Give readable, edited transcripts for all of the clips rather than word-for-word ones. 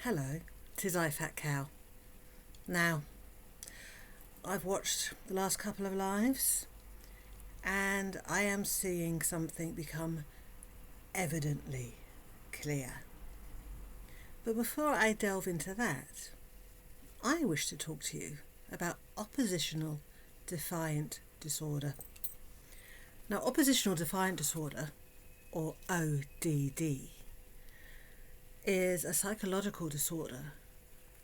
Hello, 'tis I, Fat Cow. Now, I've watched the last couple of lives and I am seeing something become evidently clear. But before I delve into that, I wish to talk to you about oppositional defiant disorder. Now, oppositional defiant disorder, or ODD, is a psychological disorder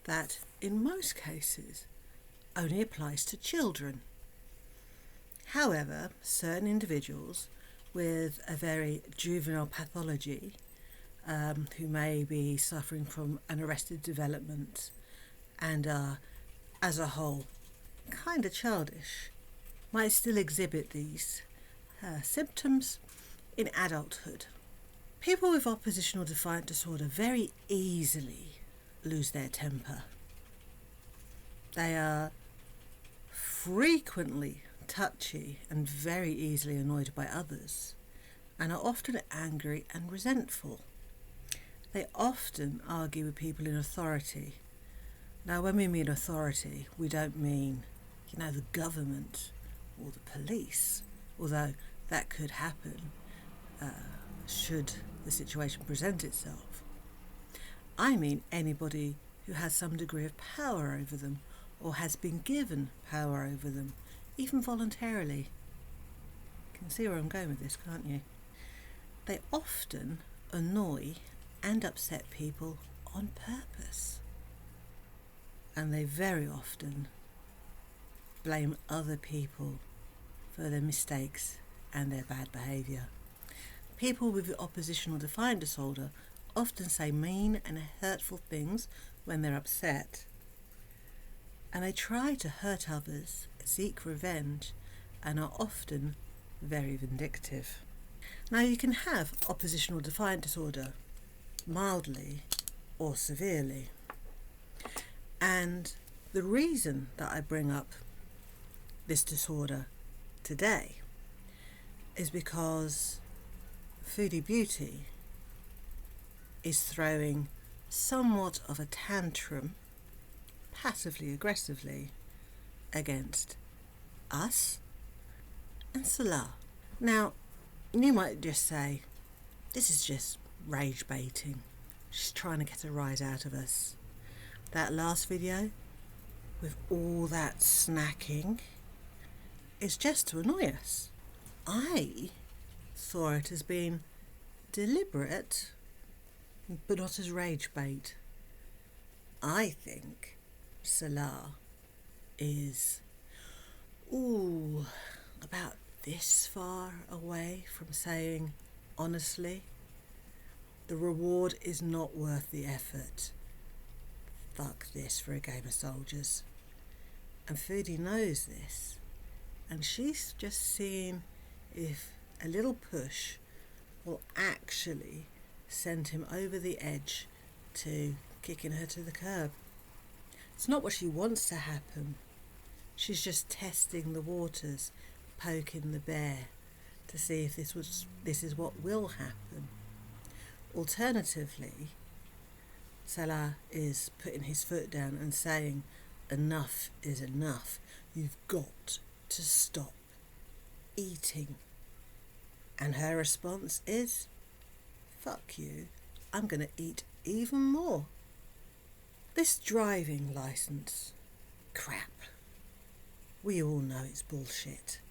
that, in most cases, only applies to children. However, certain individuals with a very juvenile pathology, who may be suffering from an arrested development and are, as a whole, kind of childish, might still exhibit these symptoms in adulthood. People with oppositional defiant disorder very easily lose their temper. They are frequently touchy and very easily annoyed by others, and are often angry and resentful. They often argue with people in authority. Now, when we mean authority, we don't mean, the government or the police, although that could happen should the situation present itself. I mean anybody who has some degree of power over them or has been given power over them, even voluntarily. You can see where I'm going with this, can't you? They often annoy and upset people on purpose. And they very often blame other people for their mistakes and their bad behaviour. People with oppositional defiant disorder often say mean and hurtful things when they're upset, and they try to hurt others, seek revenge, and are often very vindictive. Now, you can have oppositional defiant disorder mildly or severely, and the reason that I bring up this disorder today is because Foodiebeauty is throwing somewhat of a tantrum, passively aggressively, against us and Salah. Now, you might just say, this is just rage baiting. She's trying to get a rise out of us. That last video, with all that snacking, is just to annoy us. I saw it as being deliberate, but not as rage bait. I think Salah is about this far away from saying, honestly, the reward is not worth the effort. Fuck this for a game of soldiers. And Foodie knows this, and she's just seeing if a little push will actually send him over the edge to kicking her to the curb. It's not what she wants to happen. She's just testing the waters, poking the bear to see if this is what will happen. Alternatively, Salah is putting his foot down and saying, enough is enough. You've got to stop eating. And her response is, fuck you, I'm going to eat even more. This driving licence crap, we all know it's bullshit.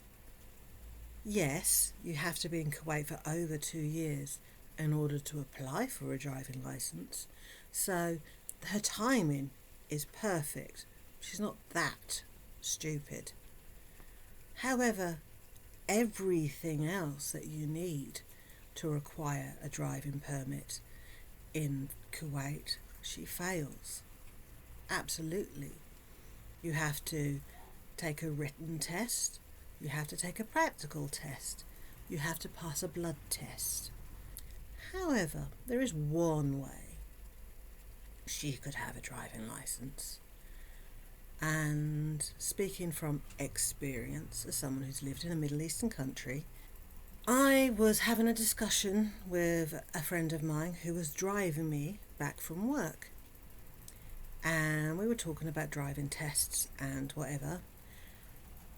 Yes, you have to be in Kuwait for over 2 years in order to apply for a driving licence, so her timing is perfect. She's not that stupid. However, everything else that you need to require a driving permit in Kuwait, she fails. Absolutely. You have to take a written test, you have to take a practical test, you have to pass a blood test. However, there is one way she could have a driving licence. And speaking from experience, as someone who's lived in a Middle Eastern country, I was having a discussion with a friend of mine who was driving me back from work. and we were talking about driving tests and whatever,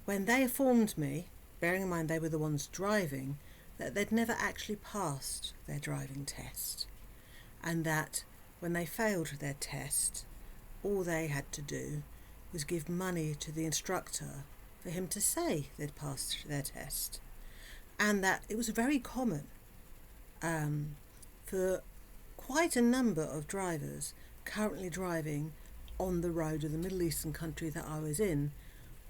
when they informed me, bearing in mind they were the ones driving, that they'd never actually passed their driving test, and that when they failed their test, all they had to do was give money to the instructor for him to say they'd passed their test, and that it was very common for quite a number of drivers currently driving on the road of the Middle Eastern country that I was in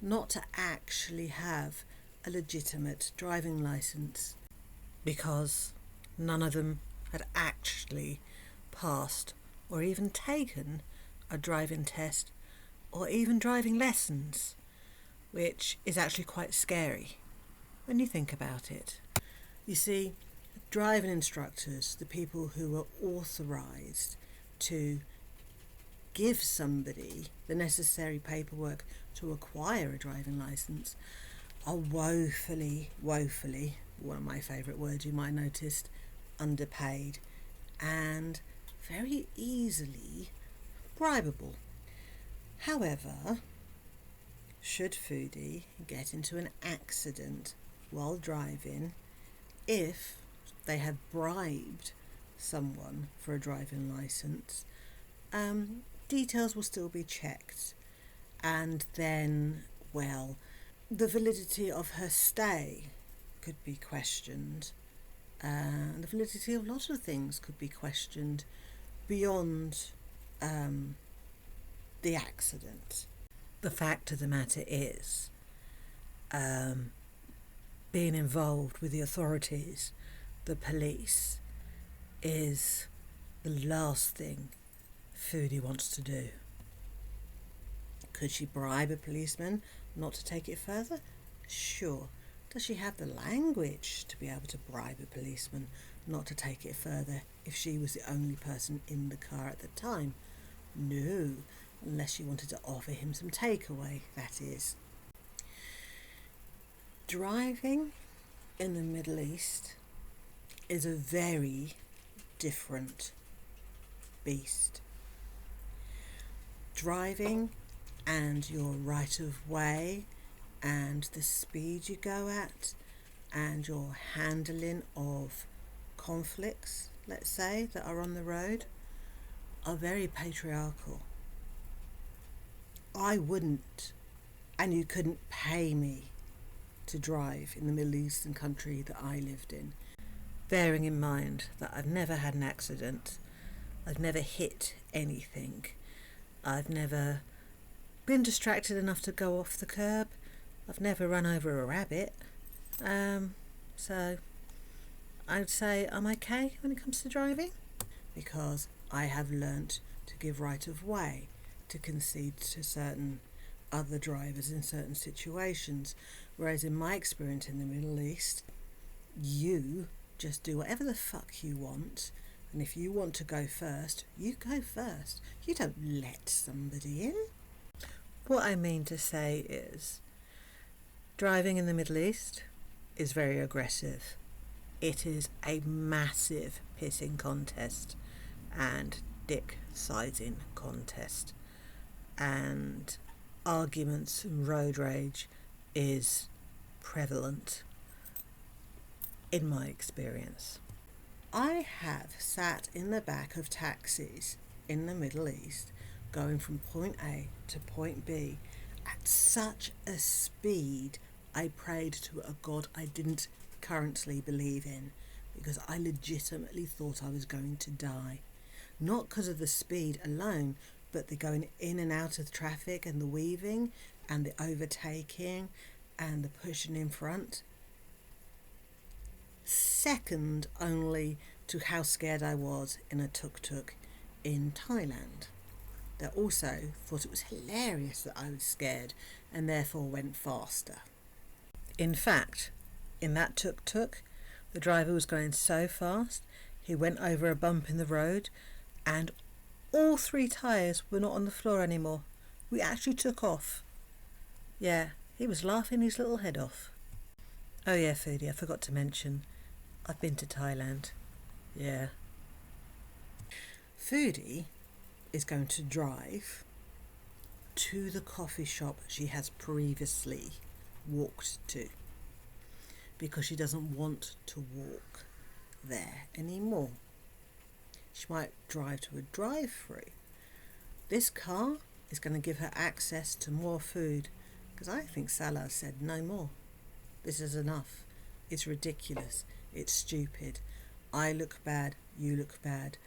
not to actually have a legitimate driving licence, because none of them had actually passed or even taken a driving test or even driving lessons, which is actually quite scary when you think about it. You see, driving instructors, the people who are authorised to give somebody the necessary paperwork to acquire a driving licence, are woefully, one of my favourite words you might have noticed, underpaid and very easily bribable. However, should Foodie get into an accident while driving, if they have bribed someone for a driving licence, details will still be checked, and then, well, the validity of her stay could be questioned, and the validity of lots of things could be questioned beyond the accident. The fact of the matter is, being involved with the authorities, the police, is the last thing Foodie wants to do. Could she bribe a policeman not to take it further? Sure. Does she have the language to be able to bribe a policeman not to take it further if she was the only person in the car at the time? No, unless she wanted to offer him some takeaway, that is. Driving in the Middle East is a very different beast. Driving and your right of way and the speed you go at and your handling of conflicts, let's say, that are on the road, are very patriarchal. I wouldn't, and you couldn't pay me to drive in the Middle Eastern country that I lived in, bearing in mind that I've never had an accident, I've never hit anything, I've never been distracted enough to go off the curb, I've never run over a rabbit, so I'd say I'm okay when it comes to driving, because I have learnt to give right of way, to concede to certain other drivers in certain situations, whereas in my experience in the Middle East, you just do whatever the fuck you want, and if you want to go first, you go first. You don't let somebody in. What I mean to say is, driving in the Middle East is very aggressive. It is a massive pissing contest and dick sizing contest, and arguments and road rage is prevalent in my experience. I have sat in the back of taxis in the Middle East going from point A to point B at such a speed I prayed to a God I didn't currently believe in, because I legitimately thought I was going to die. Not because of the speed alone, but the going in and out of the traffic and the weaving and the overtaking and the pushing in front. Second only to how scared I was in a tuk-tuk in Thailand. That also thought it was hilarious that I was scared and therefore went faster. In fact, in that tuk-tuk, the driver was going so fast, he went over a bump in the road and all 3 tyres were not on the floor anymore. We actually took off. Yeah, he was laughing his little head off. Oh yeah, Foodie, I forgot to mention, I've been to Thailand. Yeah. Foodie is going to drive to the coffee shop she has previously walked to, because she doesn't want to walk there anymore. She might drive to a drive-through. This car is going to give her access to more food, because I think Salah said no more. This is enough. It's ridiculous. It's stupid. I look bad, you look bad,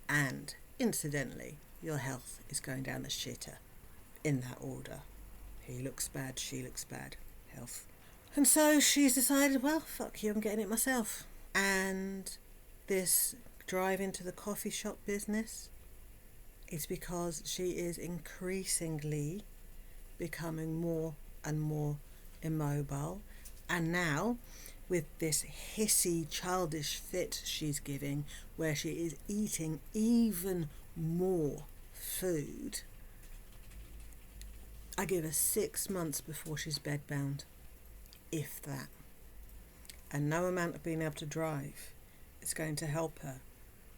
and incidentally, your health is going down the shitter. In that order. He looks bad, she looks bad. Health. And so she's decided, well, fuck you, I'm getting it myself. And this drive into the coffee shop business is because she is increasingly becoming more and more immobile. And now, with this hissy, childish fit she's giving, where she is eating even more food, I give her 6 months before she's bedbound, if that. And no amount of being able to drive is going to help her,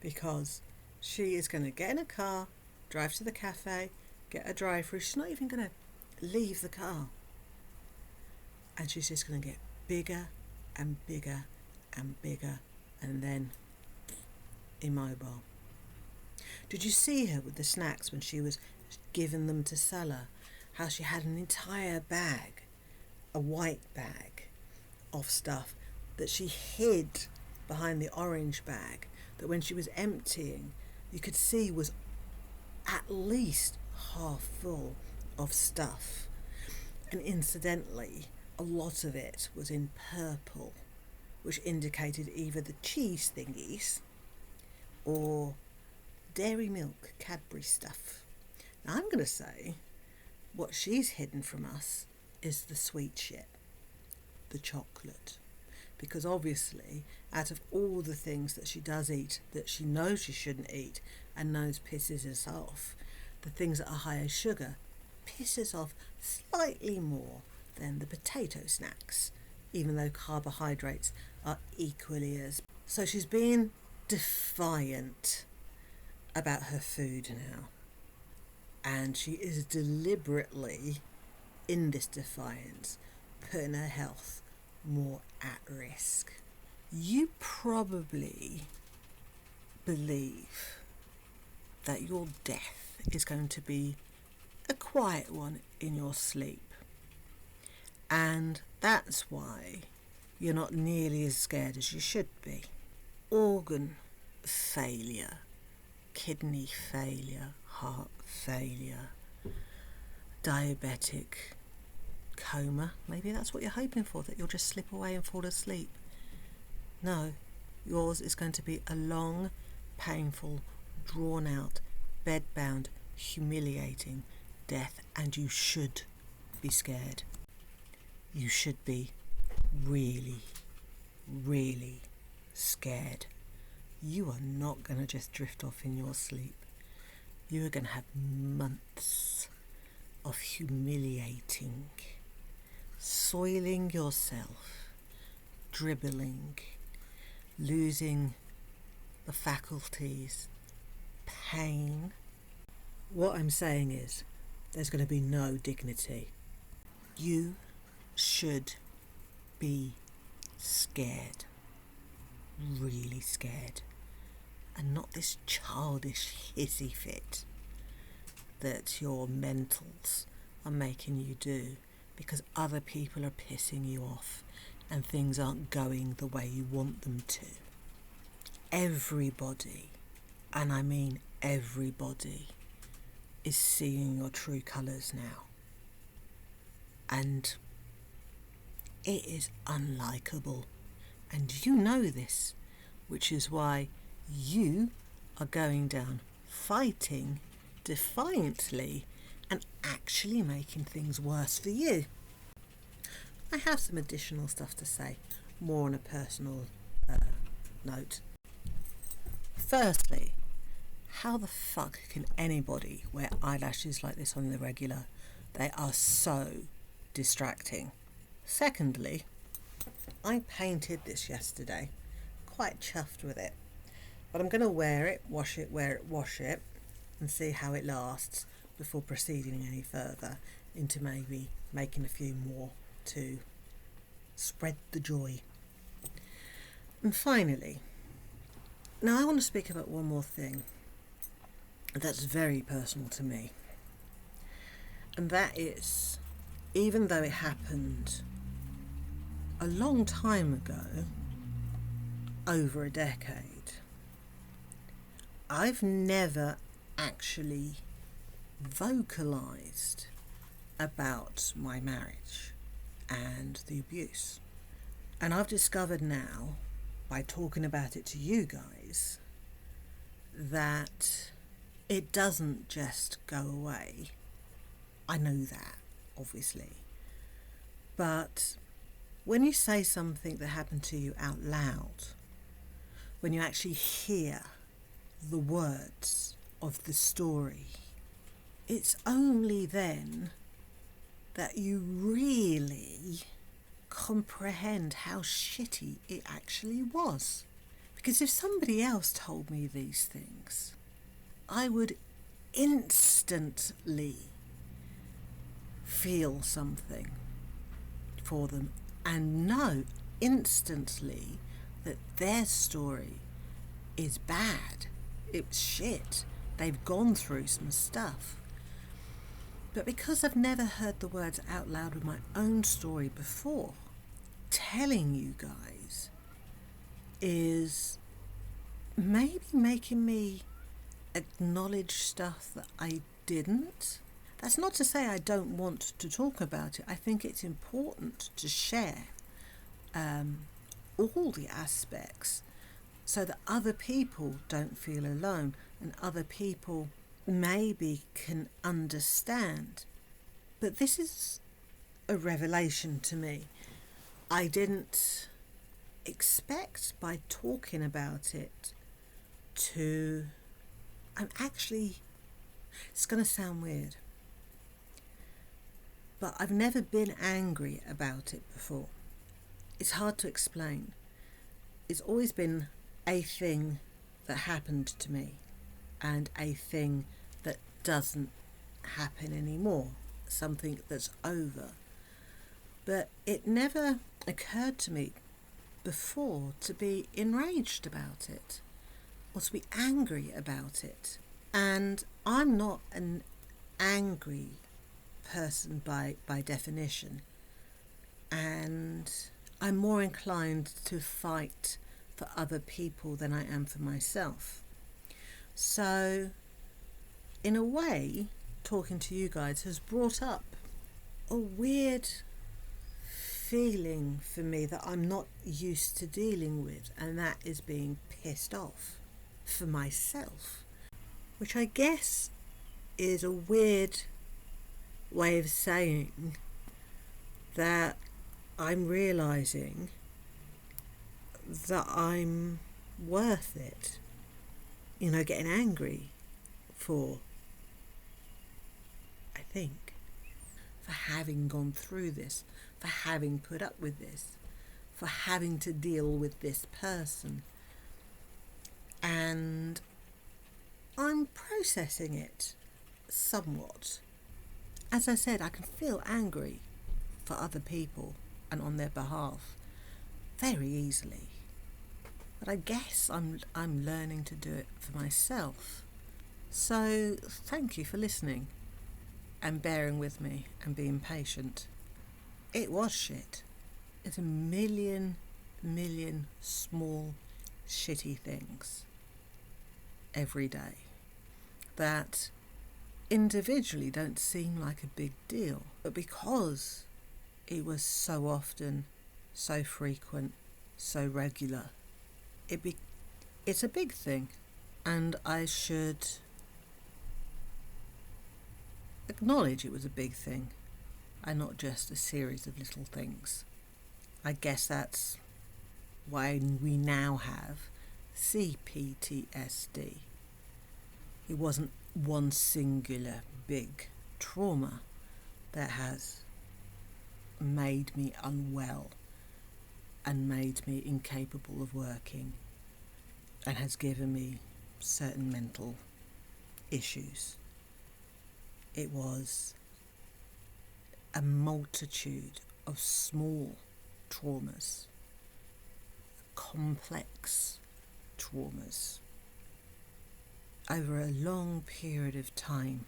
because she is going to get in a car, drive to the cafe, get a drive-through. She's not even going to leave the car. And she's just going to get bigger and bigger and bigger, and then immobile. Did you see her with the snacks when she was giving them to Salah? How she had an entire bag, a white bag of stuff that she hid behind the orange bag, that when she was emptying you could see was at least half full of stuff. And incidentally, a lot of it was in purple, which indicated either the cheese thingies or dairy milk, Cadbury stuff. Now I'm going to say what she's hidden from us is the sweet shit, the chocolate. Because obviously, out of all the things that she does eat that she knows she shouldn't eat and knows pisses us off, the things that are high in sugar pisses off slightly more than the potato snacks, even though carbohydrates are equally as. So she's being defiant about her food now. And she is deliberately, in this defiance, putting her health more at risk. You probably believe that your death is going to be a quiet one in your sleep. And that's why you're not nearly as scared as you should be. Organ failure, kidney failure, heart failure, diabetic coma. Maybe that's what you're hoping for, that you'll just slip away and fall asleep. No, yours is going to be a long, painful, drawn out, bedbound, humiliating death, and you should be scared. You should be really, really scared. You are not going to just drift off in your sleep. You are going to have months of humiliating, soiling yourself, dribbling, losing the faculties, pain. What I'm saying is, there's going to be no dignity. You should be scared, really scared, and not this childish hissy fit that your mentals are making you do because other people are pissing you off and things aren't going the way you want them to. Everybody, and I mean everybody, is seeing your true colours now. And it is unlikable. And you know this, which is why you are going down fighting defiantly and actually making things worse for you. I have some additional stuff to say, more on a personal note. Firstly, how the fuck can anybody wear eyelashes like this on the regular? They are so distracting. Secondly, I painted this yesterday, quite chuffed with it, but I'm going to wear it, wash it, wear it, wash it, and see how it lasts before proceeding any further into maybe making a few more to spread the joy. And finally, now I want to speak about one more thing that's very personal to me. And that is, even though it happened a long time ago, over a decade, I've never actually vocalized about my marriage and the abuse. And I've discovered now, by talking about it to you guys, that it doesn't just go away. I know that, obviously. But when you say something that happened to you out loud, when you actually hear the words of the story, it's only then that you really comprehend how shitty it actually was. Because if somebody else told me these things, I would instantly feel something for them and know instantly that their story is bad. It's shit. They've gone through some stuff. But because I've never heard the words out loud with my own story before, telling you guys is maybe making me acknowledge stuff that I didn't. That's not to say I don't want to talk about it. I think it's important to share all the aspects so that other people don't feel alone and other people maybe can understand. But this is a revelation to me. I didn't expect by talking about it to... it's going to sound weird, but I've never been angry about it before. It's hard to explain. It's always been a thing that happened to me and a thing that doesn't happen anymore, something that's over. But it never occurred to me before to be enraged about it or to be angry about it. And I'm not an angry person by definition, and I'm more inclined to fight for other people than I am for myself. So in a way, talking to you guys has brought up a weird feeling for me that I'm not used to dealing with, and that is being pissed off for myself, which I guess is a weird way of saying that I'm realising that I'm worth it, getting angry for, I think, for having gone through this, for having put up with this, for having to deal with this person. And I'm processing it somewhat. As I said, I can feel angry for other people and on their behalf very easily. But I guess I'm learning to do it for myself. So thank you for listening and bearing with me and being patient. It was shit. It's a million small shitty things every day that individually don't seem like a big deal, but because it was so often, so frequent, so regular, it's a big thing, and I should acknowledge it was a big thing and not just a series of little things. I guess that's why we now have CPTSD. It wasn't one singular big trauma that has made me unwell and made me incapable of working and has given me certain mental issues. It was a multitude of small traumas, complex traumas, over a long period of time,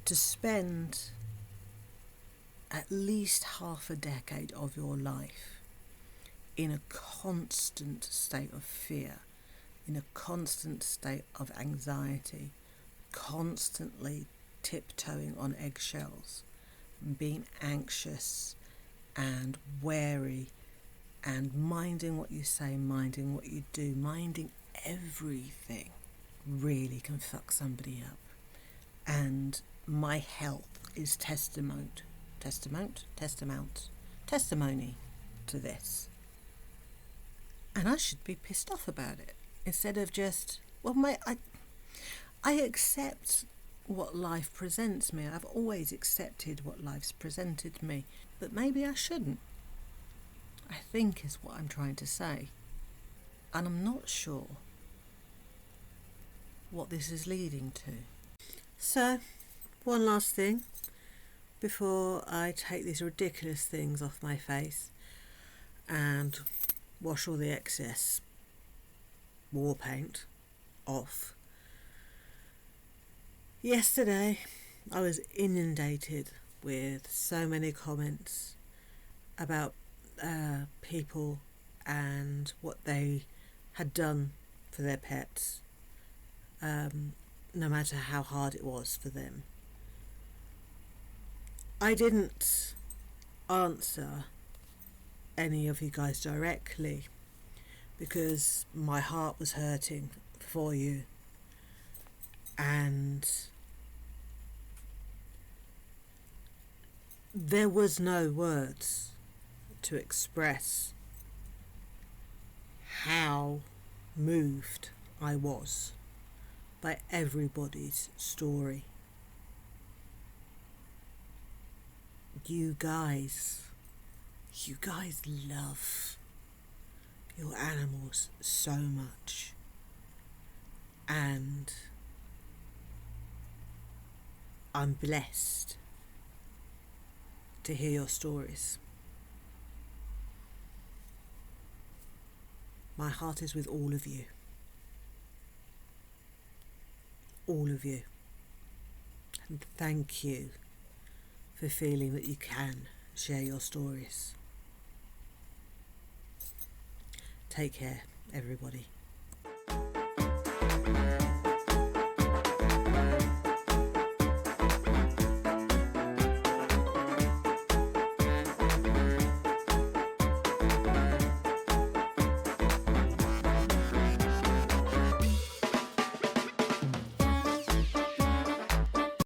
to spend at least half a decade of your life in a constant state of fear, in a constant state of anxiety, constantly tiptoeing on eggshells, being anxious and wary, and minding what you say, minding what you do, minding everything, really can fuck somebody up. And my health is testimony to this. And I should be pissed off about it instead of just, well, I accept what life presents me. I've always accepted what life's presented me, but maybe I shouldn't, I think, is what I'm trying to say. And I'm not sure what this is leading to. So, one last thing before I take these ridiculous things off my face and wash all the excess war paint off. Yesterday I was inundated with so many comments about people and what they had done for their pets, no matter how hard it was for them. I didn't answer any of you guys directly because my heart was hurting for you, and there was no words to express how moved I was by everybody's story. You guys love your animals so much, and I'm blessed to hear your stories. My heart is with all of you. All of you. And thank you for feeling that you can share your stories. Take care, everybody.